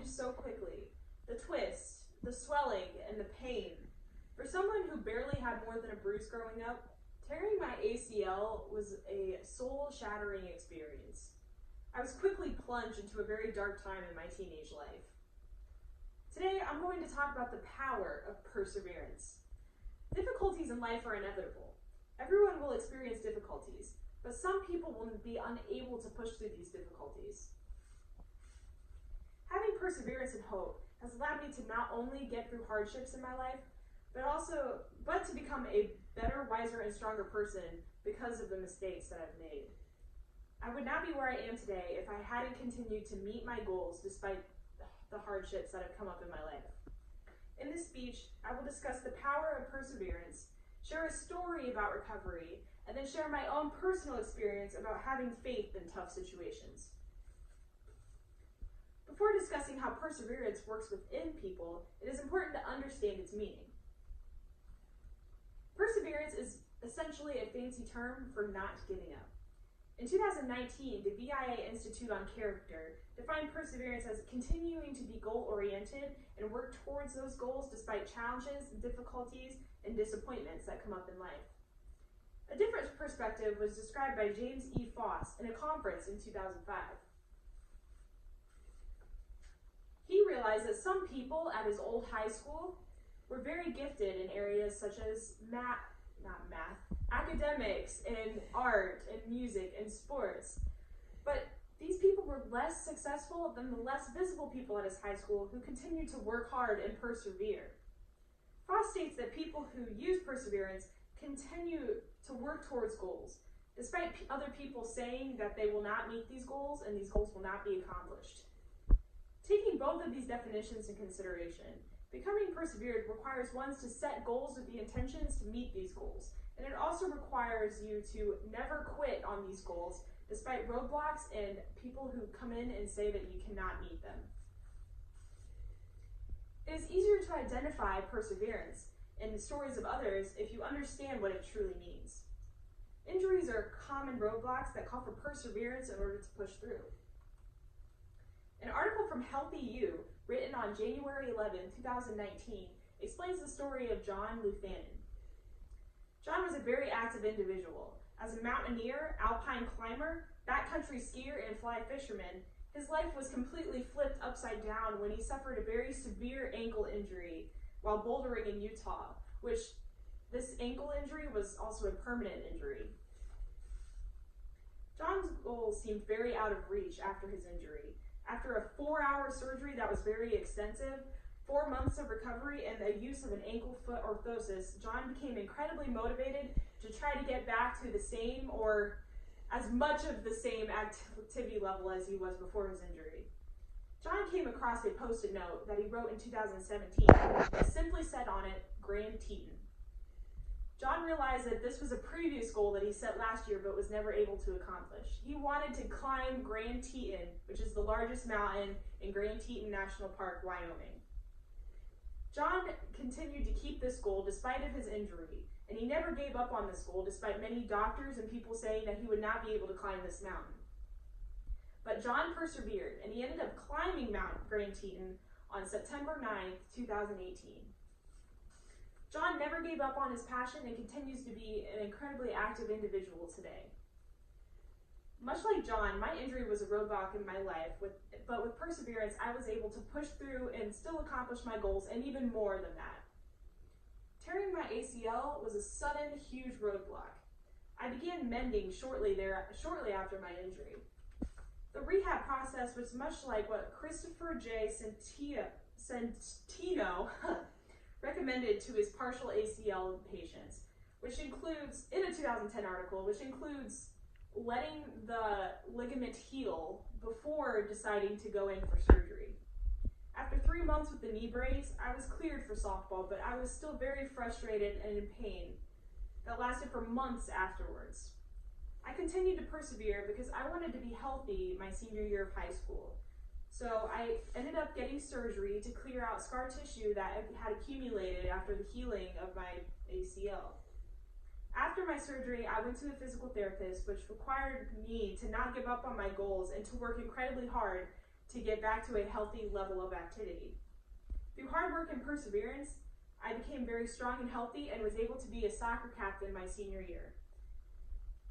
changed so quickly. The twist, the swelling, and the pain. For someone who barely had more than a bruise growing up, tearing my ACL was a soul-shattering experience. I was quickly plunged into a very dark time in my teenage life. Today, I'm going to talk about the power of perseverance. Difficulties in life are inevitable. Everyone will experience difficulties, but some people will be unable to push through these difficulties. Having perseverance and hope has allowed me to not only get through hardships in my life, but to become a better, wiser, and stronger person because of the mistakes that I've made. I would not be where I am today if I hadn't continued to meet my goals despite the hardships that have come up in my life. In this speech, I will discuss the power of perseverance, share a story about recovery, and then share my own personal experience about having faith in tough situations. Before discussing how perseverance works within people, it is important to understand its meaning. Perseverance is essentially a fancy term for not giving up. In 2019, the VIA Institute on Character defined perseverance as continuing to be goal-oriented and work towards those goals despite challenges, difficulties, and disappointments that come up in life. A different perspective was described by James E. Foss in a conference in 2005. He realized that some people at his old high school were very gifted in areas such as academics and art and music and sports. But these people were less successful than the less visible people at his high school who continued to work hard and persevere. Frost states that people who use perseverance continue to work towards goals, despite other people saying that they will not meet these goals and these goals will not be accomplished. Taking both of these definitions in consideration, becoming persevered requires one to set goals with the intentions to meet these goals, and it also requires you to never quit on these goals despite roadblocks and people who come in and say that you cannot meet them. It is easier to identify perseverance in the stories of others if you understand what it truly means. Injuries are common roadblocks that call for perseverance in order to push through. An article from Healthy You, written on January 11, 2019, explains the story of John Lufanen. John was a very active individual. As a mountaineer, alpine climber, backcountry skier, and fly fisherman, his life was completely flipped upside down when he suffered a very severe ankle injury while bouldering in Utah, which this ankle injury was also a permanent injury. John's goals seemed very out of reach after his injury. After a 4-hour surgery that was very extensive, 4 months of recovery, and the use of an ankle-foot orthosis, John became incredibly motivated to try to get back to the same or as much of the same activity level as he was before his injury. John came across a post-it note that he wrote in 2017 that simply said on it, Grand Teton. John realized that this was a previous goal that he set last year but was never able to accomplish. He wanted to climb Grand Teton, which is the largest mountain in Grand Teton National Park, Wyoming. John continued to keep this goal despite of his injury, and he never gave up on this goal despite many doctors and people saying that he would not be able to climb this mountain. But John persevered, and he ended up climbing Mount Grand Teton on September 9th, 2018. John never gave up on his passion and continues to be an incredibly active individual today. Much like John, my injury was a roadblock in my life, but with perseverance, I was able to push through and still accomplish my goals, and even more than that. Tearing my ACL was a sudden, huge roadblock. I began mending shortly after my injury. The rehab process was much like what Christopher J. Santino recommended to his partial ACL patients, which includes, in a 2010 article, which includes letting the ligament heal before deciding to go in for surgery. After 3 months with the knee brace, I was cleared for softball, but I was still very frustrated and in pain that lasted for months afterwards. I continued to persevere because I wanted to be healthy my senior year of high school. So I ended up getting surgery to clear out scar tissue that had accumulated after the healing of my ACL. After my surgery, I went to a physical therapist, which required me to not give up on my goals and to work incredibly hard to get back to a healthy level of activity. Through hard work and perseverance, I became very strong and healthy and was able to be a soccer captain my senior year.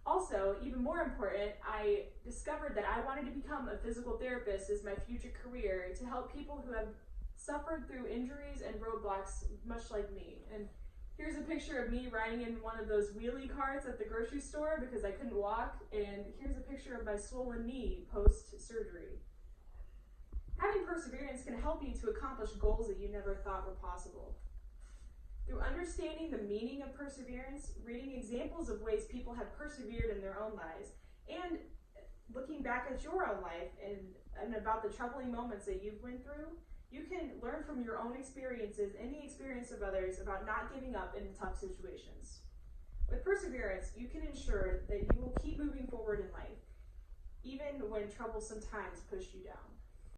Also, even more important, I discovered that I wanted to become a physical therapist as my future career to help people who have suffered through injuries and roadblocks much like me. And here's a picture of me riding in one of those wheelie carts at the grocery store because I couldn't walk, and here's a picture of my swollen knee post-surgery. Having perseverance can help you to accomplish goals that you never thought were possible. Through understanding the meaning of perseverance, reading examples of ways people have persevered in their own lives, and looking back at your own life and about the troubling moments that you've went through, you can learn from your own experiences and the experience of others about not giving up in tough situations. With perseverance, you can ensure that you will keep moving forward in life, even when troublesome times push you down.